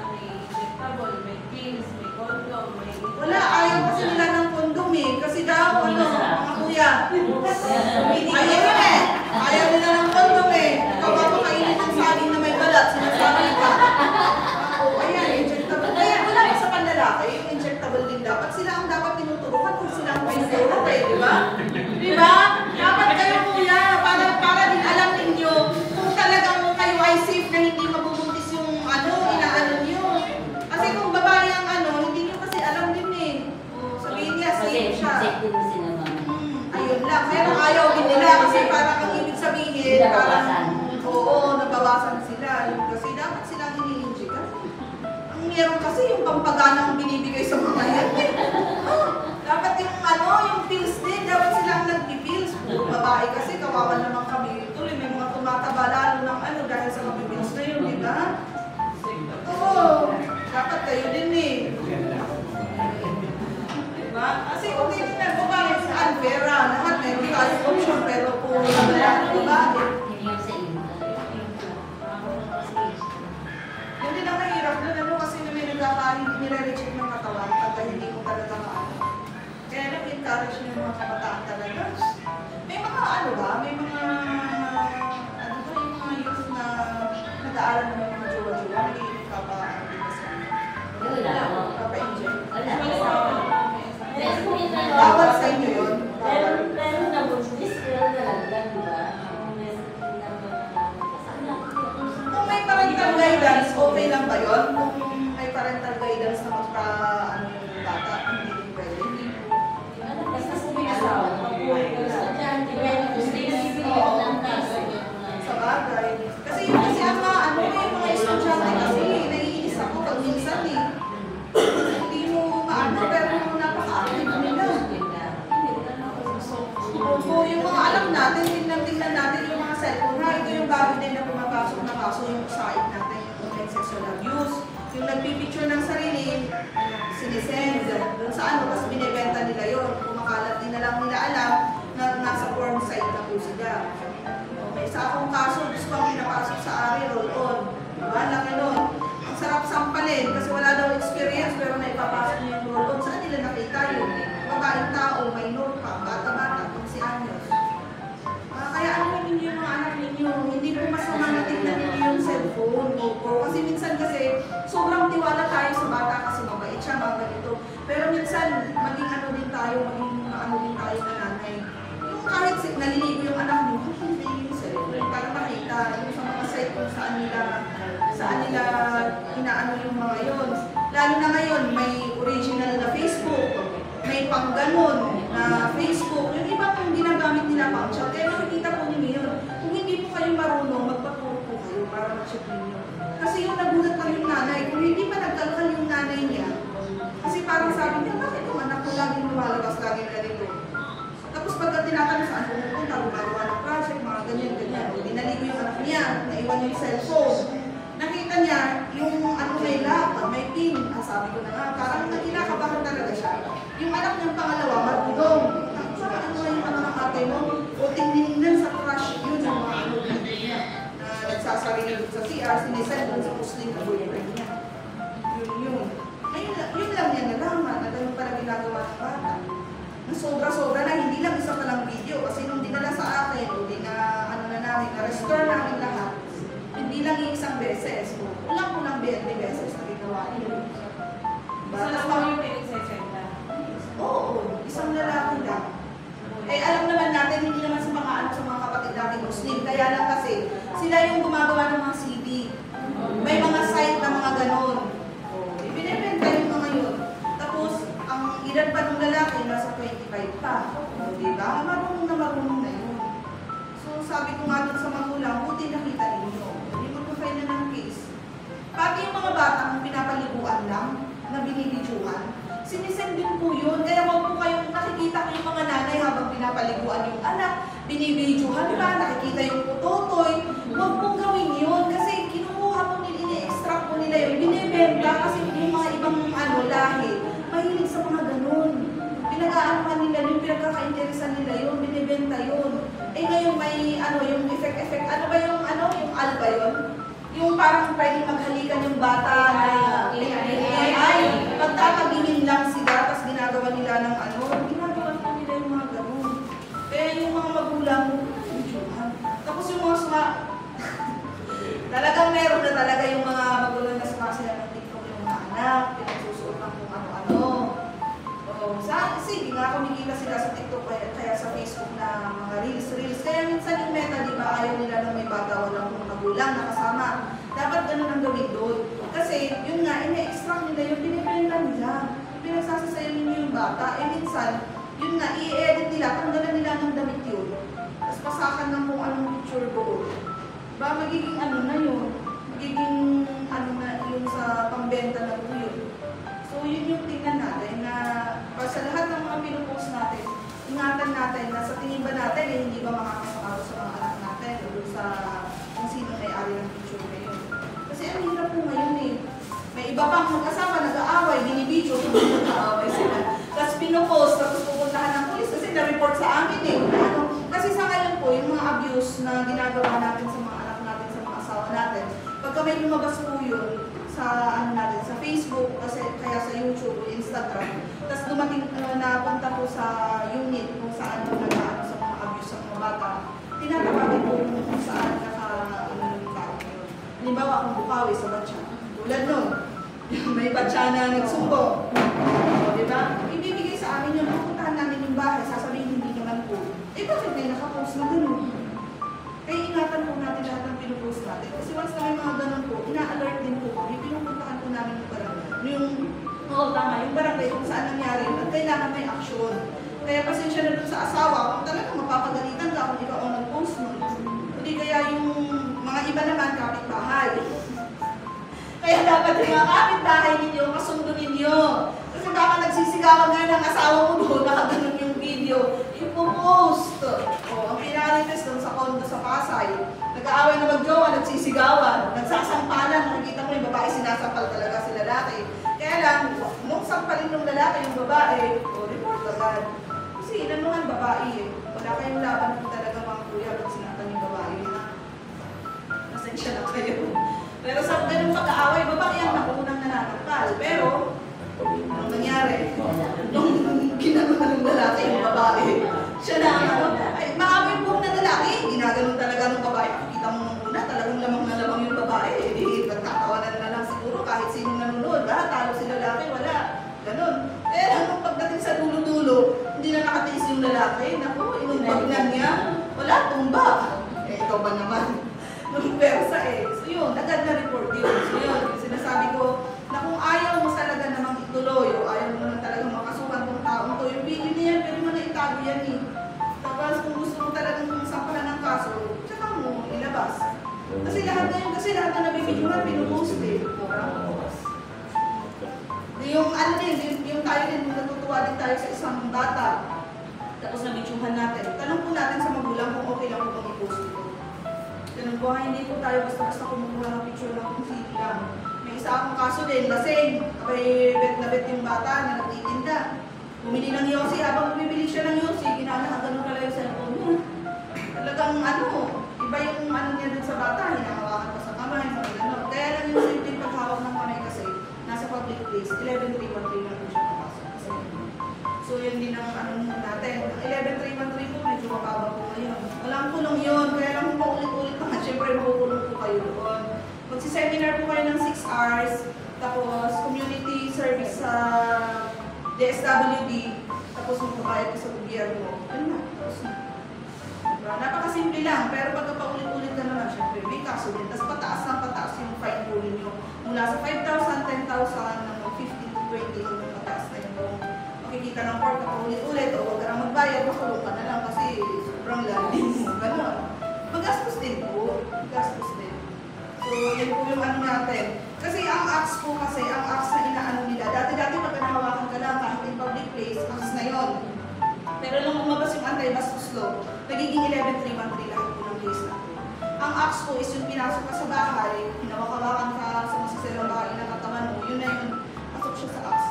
May injectable, may pills, may condom, may... Wala, ayaw kasi nila ng kondom eh. Kasi daw, ano, mga kuya, ayaw nila eh. Ayaw nila ng kondom eh. Ikaw ba makainin ng saging na may balat, sinasabi ka. Oo, ayan, injectable. Kaya wala pa sa panlalaki, yung injectable din dapat. Sila ang dapat tinuturukan kung sila ang tinuturo eh, di ba? Di ba? Dapat kayo kuya, para din alam ninyo kung talagang kayo ay safe na hindi mabubuntis yung ano, inaano nyo. Kasi kung babae ang ano, hindi nyo kasi alam din eh. Sabihin niya, safe siya. Ayun lang. Pero ayaw din nila kasi parang ang ibig sabihin, parang, oo, nabawasan sila. Yung kasi dapat silang iniinjikan. Ang meron kasi yung pampagana ang binibigay sa mga yan. Dapat yung ano, yung pills din, dapat silang nagpipills. Babae kasi, kawawa naman kami. Tuloy, may mga tumataba lalo ng ano dahil sa mapipills na yun, di ba? Oo, dapat kayo din eh. Diba? Kasi kung hindi na babae sa Alvera, lahat meron tayong option, pero kung wala na babae, yun din ang mahirap doon, ano, kasi may nire-reject ng katawan pagka hindi mo talaga maano. Kaya nag-encourage niyo yung mga kabataan talaga. May mga ano ba, may mga, ano ba, yung mga youth na nag-aaral ng mga jowa-jowa, nag-iinit ka ba, papa-inject. Bawal sa inyo yun? Pero nabuntis, pero nalagdag, di ba? Kung may parental guidance, okay lang ba yun? Kung may parental guidance na magka-ano yung bata, hindi rin pwede. Basta kung may asawa, estudyante, pero gusto Oo. Sa bagay. Kasi yun kasi ang mga ano yung mga estudyante kasi naiinis ako pag minsan eh. Hindi mo maano pero napaka-active nila. Opo, yung mga alam natin, tingnan natin yung mga cellphone ha. Ito yung bago din na pumapasok na kaso yung site natin, yung online sexual abuse. Yung nagpipicture ng sarili, sinisend dun sa ano, tapos binibenta nila yun. Kumakalat din na lang nila alam na nasa porn site na po sila. Okay, sa akong kaso, gusto kong pinapasok sa ARI, roll-on. Diba? Laki nun. Ang sarap sampalin kasi wala daw experience pero naipapasok niya yung roll-on. Saan nila nakita yun? Babaeng tao, minor pa, bata-bata, 15 anyos. Kaya ano ninyo yung mga anak ninyo, hindi po masama na tingnan ninyo yung cellphone. Opo. Kasi minsan kasi, sobrang tiwala tayo sa bata kasi mabait siya, mga ganito. Pero minsan, maging ano din tayo, maging ano din tayo na nanay. Yung kahit naliligo yung anak mo, hindi yung cellphone. Para makita yung sa mga site kung saan nila inaano yung mga yun. Lalo na ngayon, may original na Facebook, may pang ganon na Facebook. Yung iba pong ginagamit nila pang chat. Kaya makikita po ninyo yun. Kung hindi po kayo marunong, magpaturo po kayo para mag-check ninyo. Kasi yung nagulat lang yung nanay, kung hindi pa nagkalkal yung nanay niya, kasi parang sabi niya, bakit yung anak ko laging lumalabas, laging ganito? Tapos pagka tinatanong saan pumunta, gumagawa ng project, mga ganyan-ganyan. Dinaligo yung anak niya, naiwan yung cellphone. Nakita niya yung ano may lock, may pin. Sabi ko na nga, parang kinakabahan talaga siya. Yung anak niyang pangalawa, marunong. Parang ano yung ano ng ate mo? O tingnan sa crush yun, yung mga ano video niya. Na nagsasarili sa CR, sinisend doon sa Muslim na boyfriend niya. Yun. Yun lang niya nalaman na ganun pala ginagawa ng bata. Na sobra-sobra na, hindi lang isa palang video. Kasi nung dinala sa akin, hindi na ano na namin, na-restore namin lahat. Hindi lang yung isang beses. Wala ko lang 20 beses na ginawa yun. Isa lang mo yung pinagsesenda. Oo, isang lalaki lang. Eh alam naman natin, hindi naman sa mga ano sa mga kapatid natin Muslim. Kaya lang kasi, sila yung gumagawa ng mga CD. May mga site na mga ganon. Ibinibenta yung mga yun. Tapos, ang edad pa ng lalaki, nasa 25 pa. Diba? Marunong na yun. So sabi ko nga dun sa magulang, buti nakita ninyo. Hindi magpapay na ng case. Pati yung mga batang pinapaliguan lang, na binibidyohan, sinisend din po yun. Kaya wag po kayong nakikita ko yung mga nanay habang pinapaliguan yung anak, binibidyohan pa, nakikita yung putotoy. Wag pong gawin yun kasi kinukuha po nila, ini-extract po nila yun, binibenta kasi yung mga ibang ano, lahi, mahilig sa mga ganun. Pinag-aanuhan nila yun, pinagkaka-interesan nila yun, binibenta yun. Eh ngayon may ano, yung effect, ano ba yung ano, yung alba yun? Yung parang pwedeng maghalikan yung bata na ay, pagtatagingin lang sila, tapos ginagawa nila ng ano, ginagawa pa nila yung mga ganun. Kaya yung mga magulang, tapos yung mga talagang meron na talaga yung mga magulang na sumasaya ng TikTok yung mga anak, pinagsusuot ng kung ano-ano. Sige nga, kumikita sila sa TikTok kaya sa Facebook na mga reels. Kaya minsan yung meta, di ba, ayaw nila na may bata walang magulang na kasama. Dapat ganun ang gawin doon. Kasi, yun nga, ina-extract nila yung pinipenta nila. Pinagsasasayo ninyo yung bata. Eh minsan, yun nga, i-edit nila, tanggalan nila ng damit yun. Tapos pasakan ng kung anong picture doon. Ba, magiging ano na yun. Magiging ano na yun sa pambenta na po yun. So, yun yung tingnan natin na sa lahat ng mga pinupost natin, ingatan natin na sa tingin ba natin, eh, hindi ba makakasakaro sa mga anak natin o sa kung sino may-ari ng picture na yun. Kasi ang hirap po ngayon eh. May iba pang mag-asawa, nag-aaway, binibidyo, nag-aaway sila. Tapos pinupost, tapos pupuntahan ng polis kasi na-report sa amin eh. Ano? Kasi sa ngayon po, yung mga abuse na ginagawa natin sa mga anak natin, sa mga asawa natin, pagka may lumabas po yun, sa ano natin, sa Facebook, kasi kaya sa YouTube, Instagram. Tapos dumating napunta po sa unit kung saan po nag-aano sa mga abuse sa mga bata. Tinatawagan po kung saan naka-ano yung tao yun. Halimbawa, kung bukawi sa batya. Tulad nun, may batya na nagsumbong. O, diba? Ibibigay sa amin yung pupuntahan namin yung bahay, sasabihin hindi naman po. Eh, bakit may nakapost na gano'n? Kaya ingatan po natin lahat ng pinupost natin. Kasi once na may mga ganun po, ina-alert din po kami. Pinupuntahan po namin yung barangay. Yung barangay kung saan nangyari yun. At kailangan may aksyon. Kaya pasensya na dun sa asawa, kung talagang mapapagalitan ka kung ikaw ang nag-post mo. Hindi kaya yung mga iba naman kapitbahay. Kaya dapat yung mga kapitbahay ninyo, kasundo ninyo. Kasi baka nagsisigawan nga ng asawa mo doon, nakaganon yung video. Ipo-post. Ang pinalitis doon sa kondo sa Pasay. Nag-aaway na mag-jowa, nagsisigawan, nagsasampalan. Nakikita mo yung babae, sinasampal talaga si lalaki. Kaya lang, nung sampalin ng lalaki yung babae, report agad. Kasi inanuhan babae eh. Wala kayong laban kung talaga mga kuya pag sinaktan yung babae. Pasensya na kayo. Pero sa ganung pag-aaway, babae ang nakunang nananakal. Pero, anong nangyari? Nung ginagawa ng lalaki yung babae, siya na ano, ay maaway po na lalaki, ginaganon talaga ng babae. Kita mo nung una, talagang lamang na lamang yung babae. Nagtatawanan na lang siguro kahit sino nanonood. Talo si lalaki, wala. Ganon. Pero nung pagdating sa dulo-dulo, hindi na nakatiis yung lalaki. Naku, inumbag na niya. Wala, tumba. Eh, ikaw ba naman? Nung persa eh. So yun, agad na report yun. So yun, sinasabi ko na kung ayaw mo sa Kasi lahat na nabibidyohan, pinupost eh. Yung ano din, yung tayo din, natutuwa din tayo sa isang bata. Tapos nabidyohan natin. Tanong po natin sa magulang kung okay lang po bang i-post ito. Ganun po, hindi po tayo basta-basta kumukuha ng picture lang kung sige lang. May isa akong kaso din, lasing. Abay, bet na bet yung bata na nagtitinda. Bumili ng Yossi, habang bumibili siya ng Yossi, ginaganon pala yung cellphone niya. Talagang ano, iba yung ano niya dun sa bata, hinahawakan pa sa kamay, sa gano'n. Kaya lang yung simpleng paghawak ng kamay kasi nasa public place, 11.313 na po siya papasok. Kasi, so yun din ang ano natin. 11.313 po, medyo mababa po ngayon. Walang kulong yun, kaya lang kung paulit-ulit naman, syempre makukulong po kayo doon. Magsiseminar po kayo ng 6 hours, tapos community service sa DSWD, tapos magbabayad ka sa gobyerno. Yun na, tapos na. Diba? Napakasimple lang, pero pagka paulit-ulit ka naman, syempre may kaso din. Tapos pataas yung fine po ninyo. Mula sa 5,000, 10,000, ng 15 to 20, hanggang pataas na yung makikita ng court na paulit-ulit, o huwag ka na magbayad, makulong ka na lang kasi sobrang lalim mo. Ganon. Magastos din po. Magastos din. So, yun po yung ano natin. Kasi ang acts po kasi, ang acts na inaano nila, dati-dati pag nahawakan ka lang kahit in public place, acts na yun. Pero nung lumabas yung anti-bastos law, nagiging 11.313 lahat po ng case natin. Ang acts po is yung pinasok ka sa bahay, hinawak-hawakan ka sa masasirang bahay ng katawan mo, yun na yun, pasok siya sa acts.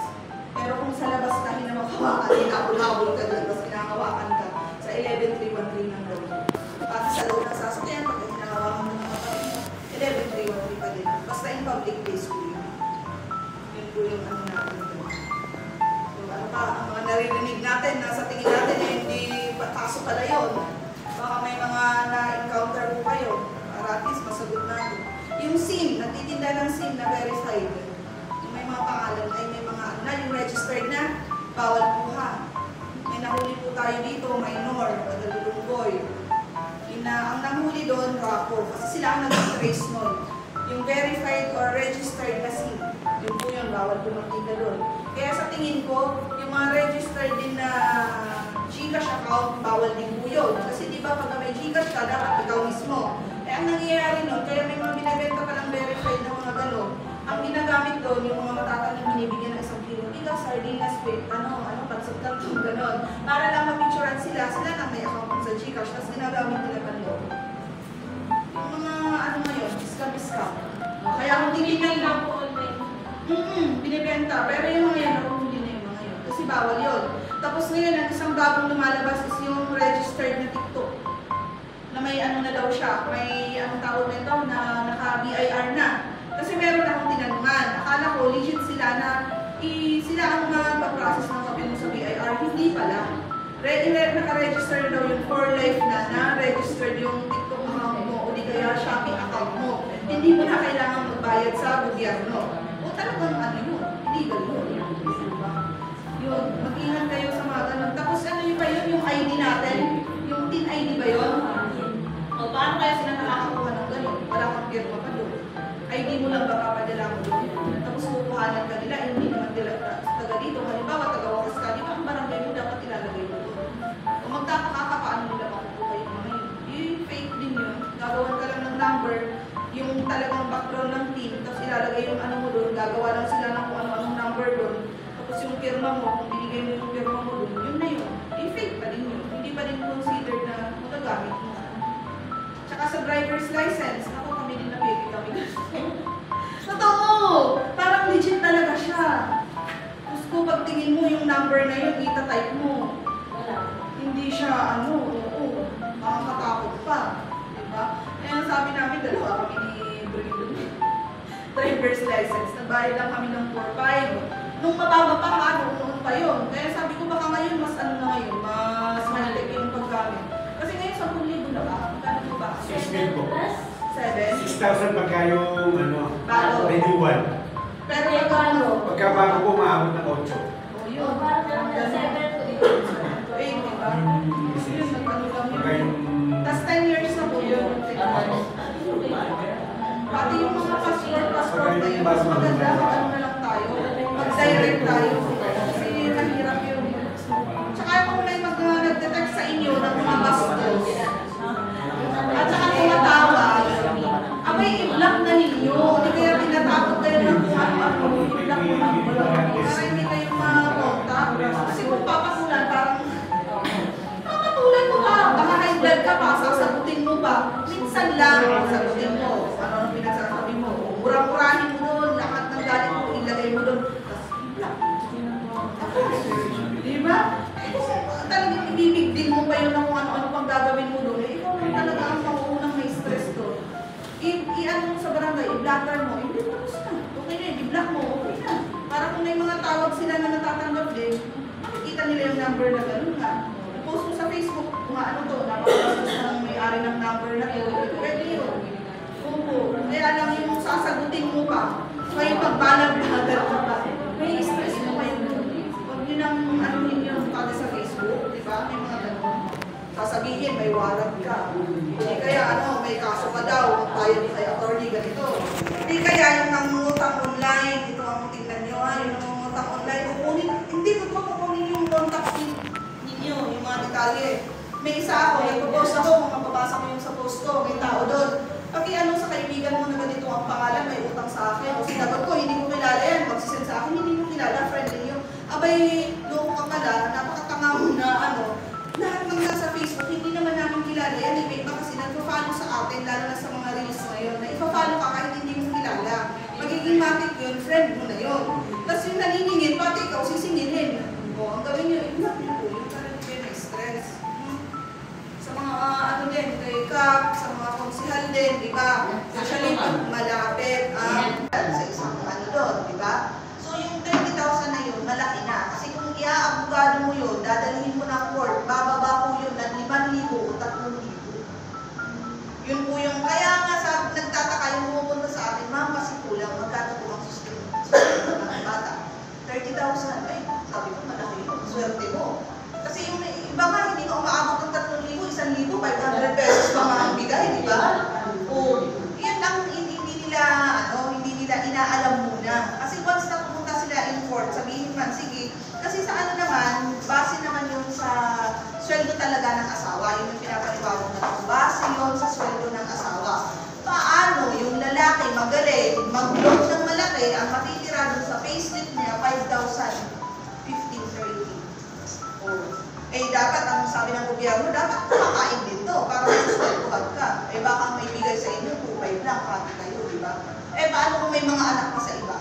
Pero kung sa labas ka, hinawak-hawakan, hinabol-habol ka dyan, tapos hinahawakan ka sa 11.313 ng law. Pati sa loob ng sasakyan, pag hinahawakan mo ng katawan mo, 11.313 ka din. Basta in public place po yun. Yun po yung ano natin ito. So ano pa, ang mga naririnig natin, nasa tingin natin eh, hindi kaso pala yun. Baka may mga na-encounter po kayo. Para at least masagot natin. Yung SIM, nagtitinda ng SIM na verified. Yung may mga pangalan ay may mga ano na, yung registered na, bawal po ha. May nahuli po tayo dito, minor, Tagalulunggoy. Ang nanghuli doon, rapo. Kasi sila ang nag-trace nun. Yung verified or registered na SIM, yun po yun, bawal po magtinda doon. Kaya sa tingin ko, yung mga registered din na Gcash account, bawal din po yun. Kasi di ba pag may Gcash ka, dapat ikaw mismo. Eh ang nangyayari nun, kaya may mga binibenta pa ng verified na mga gano'n. Ang ginagamit doon, yung mga matatanim binibigyan ng 1 kilo, bigas, sardinas, pansot-tantong gano'n. Para lang mapicturean sila na may account sa Gcash, tapos ginagamit nila pa doon. Yung mga ano ngayon, scam. Kaya kung titignan lang po online, binibenta. Pero yung mga yan, nakuhuli na yung mga yun. Kasi bawal yun. Tapos ngayon, ang isang bagong lumalabas is yung registered na TikTok. Na may ano na daw siya, may anong tawag nito na naka-BIR na. Kasi meron akong tinanungan. Akala ko legit sila na sila ang magpa-process ng copy mo sa BIR. Hindi pala. Naka-register na daw yung for life na registered yung TikTok account mo o di kaya Shopee account mo. Hindi mo na kailangan magbayad sa gobyerno. O talagang ano yun? Illegal yun. Yun, mag-ingat kayo sa mga ganun. Tapos ano yun ba yun? Yung ID natin? Yung TIN ID ba yun? O paano kaya sila nakakakuha ng ganun? Wala kang pirma pa doon. ID mo lang ba papadala mo doon? Tapos kukuhanan ka nila, hindi naman nila taga dito. Halimbawa, taga-wakas ka, di ba ang barangay mo dapat ilalagay mo doon? O magtataka ka paano nila makukuha yung mga yun? Yung fake din yun. Gagawan ka lang ng number, yung talagang background ng team, tapos ilalagay yung ano mo doon, gagawa lang sila ng kung ano-anong number doon. Tapos yung pirma mo, kung binigay mo yung pirma mo doon, yun na yun. Yung fake pa din yun. Hindi pa din considered na magagamit mo. Tsaka sa driver's license, ako kami din napili kami. Totoo! Parang legit talaga siya. Tapos kung pagtingin mo yung number na yun, ita-type mo. Hindi siya, makakatakot pa. Diba? Kaya sabi namin, dalawa kami ni Bruno. Driver's license. Nagbayad lang kami ng 4-5. Nung mababa pa ha, noon pa yun. Kaya sabi ko baka ngayon, mas ano na ngayon, mas malaki yung paggamit. Kasi ngayon, 10,000 na ba? Magkano po ba? 6,000 po. 7? 6,000 pagka yung Bago. renewal. Pero yung Pagka bago po, maabot ng 8. O yun. Parang Ang 7 to 8. 8, diba? Yun, nag-ano lang Pagka yun. yung... Tapos 10 years na po yun. Pati yung mga passport na yun, mas maganda, mag-ano na lang tayo. Mag-direct tayo. Kasi mahirap yun. Tsaka kung may nag-detect sa inyo ng mga bastos, at saka tumatawag, lang, sagutin mo. Ano ang pinagsasabi mo? Murang-murahin mo doon, lahat ng galit mo, ilagay mo doon. Diba? Talagang ibibigdil mo pa yun ng kung ano-ano pang gagawin mo doon. Ikaw lang talaga ang pangunang may stress doon. I-ano mo sa barangay, i-blocker mo, hindi tapos na. Okay na, i-block mo, okay na. Para kung may mga tawag sila na natatanggap din, makikita nila yung number na gano'n nga. I-post mo sa Facebook, kung ano to, napakalas ng may-ari ng number na to, pwede yun. Oo, kaya lang yung sasagutin mo pa, may pagbalab-lagar ka pa. May stress mo pa yun. Huwag yun ang ano yung pati sa Facebook, di ba? May mga gano'n. Sasabihin, may warrant ka. Hindi kaya ano, may kaso ka daw, tayo kay attorney, ganito. Hindi kaya yung nangungutang online, ito ang tingnan nyo ha, yung nangungutang online, kukunin, hindi ko kukunin yung contact ninyo, yung mga detalye. May isa ako, nagpo-post ako, mapapabasa ko yung sa post ko, may tao doon. Ano sa kaibigan mo na ganito ang pangalan, may utang sa akin, o sinagot ko, hindi ko kilala yan, magsisend sa akin, hindi mo kilala, friend ninyo. Abay, doon ka pala, napakatanga mo na ano, lahat ng nasa Facebook, hindi naman namin kilala yan. May iba kasi nagpa-follow sa atin, lalo na sa mga reels ngayon, na ipa-follow ka kahit hindi mo kilala. Magiging matik yun, friend mo na yun. Tapos yung naniningin, pati ikaw sisingilin. O, ang gawin nyo, i-block nyo po, yung parang kayo na stress. Sa mga ano din, kay Kap, sa mga konsihal din, di ba? Actually, pag malapit sa isang ano doon, di ba? So, yung 30,000 na yun, malaki na. Kasi kung iaabogado mo yun, dadalhin mo ng court, bababa po yun ng 5,000 o 3,000. Yun po yung, kaya nga nagtataka yung pumupunta sa akin, ma'am, kasi kulang, magkano po ang sustento ng bata. 30,000, ay, sabi ko, malaki yun, swerte mo. Kasi yung iba nga, hindi ka umaabot ng 3,000, 1,000, 500 pesos pa nga ang bigay, di ba? O, yun lang, hindi nila inaalam muna. Kasi once na pumunta sila in court, sabihin man, sige, kasi sa ano naman, base naman yun sa sweldo talaga ng asawa, yun yung pinapaliwanag na ito. Base yun sa sweldo ng asawa. Paano yung lalaki magaling, mag-load ng malaki, ang matitira dun sa payslip niya, 5,015.30. Eh dapat, ang sabi ng gobyerno, dapat kumakain dito para masustentuhan ka. Eh baka may bigay sa inyo, 2,500 lang, pati kayo, di ba? Eh paano kung may mga anak pa sa iba?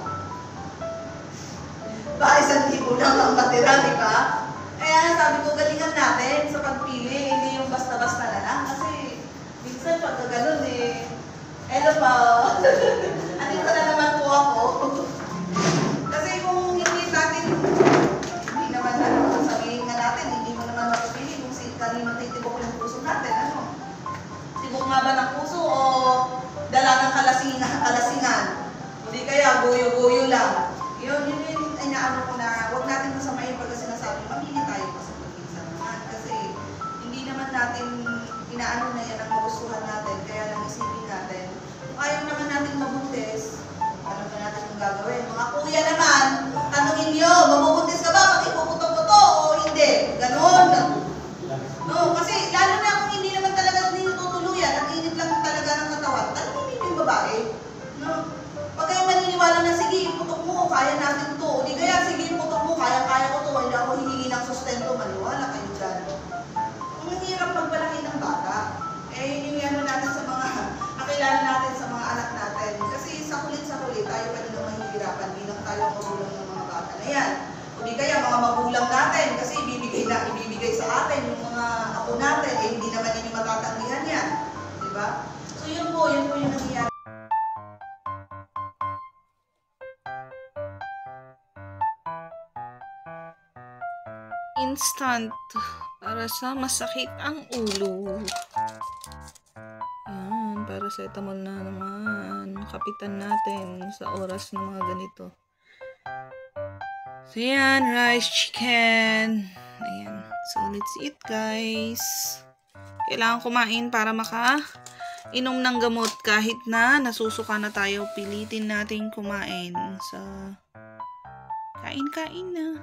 Baka 1,000 lang ang matira, di ba? Kaya sabi ko, galingan natin sa pagpili, hindi yung basta-basta na lang. Kasi minsan pagka ganun hello pa, andito na naman po ako. Kasi kung hindi natin, hindi naman sabihin nga natin, hindi mo naman mapipili kung kanino titibok yung puso natin, ano? Tibok nga ba ng puso o dala ng kalasingan? Hindi kaya, guyo-guyo lang. Yun yung inaano ko na, huwag natin masamayin pagka sinasabi, mamili tayo pa sa pag-isa naman. Kasi hindi naman natin inaano na yan ang magustuhan natin, kaya lang isipin natin. Kung ayaw naman natin mabuntis, ano ba natin yung gagawin? Mga kuya naman, tanungin nyo, mabubuntis ka ba pag ipuputo-puto o hindi? Ganon. No, kasi lalo na kung hindi naman talaga tutuluyan, ang init lang talaga ng katawan, tanungin nyo yung babae. No? Pag kayo maniniwala na, sige, putok mo, kaya natin to. O di kaya, sige, putok mo, kaya ko to, hindi ako hihingi ng sustento, maniwala kayo dyan. Ang hirap magpalaki ng bata. Eh, yung ano natin sa mga, kakilala natin sa mga anak natin. Kasi sa kulit, tayo pa din ang mahihirapan bilang tayo ang magulang ng mga bata na yan. O di kaya, mga magulang natin, kasi ibibigay sa atin yung mga apo natin, eh, hindi naman yun yung matatanggihan yan. Diba? So, yun po yung nangyayari. Instant para sa masakit ang ulo. Yan, paracetamol na naman. Kapitan natin sa oras ng mga ganito. So yan, rice, chicken. Ayan. So let's eat, guys. Kailangan kumain para inom ng gamot kahit na nasusuka na tayo. Pilitin natin kumain. So, kain-kain na.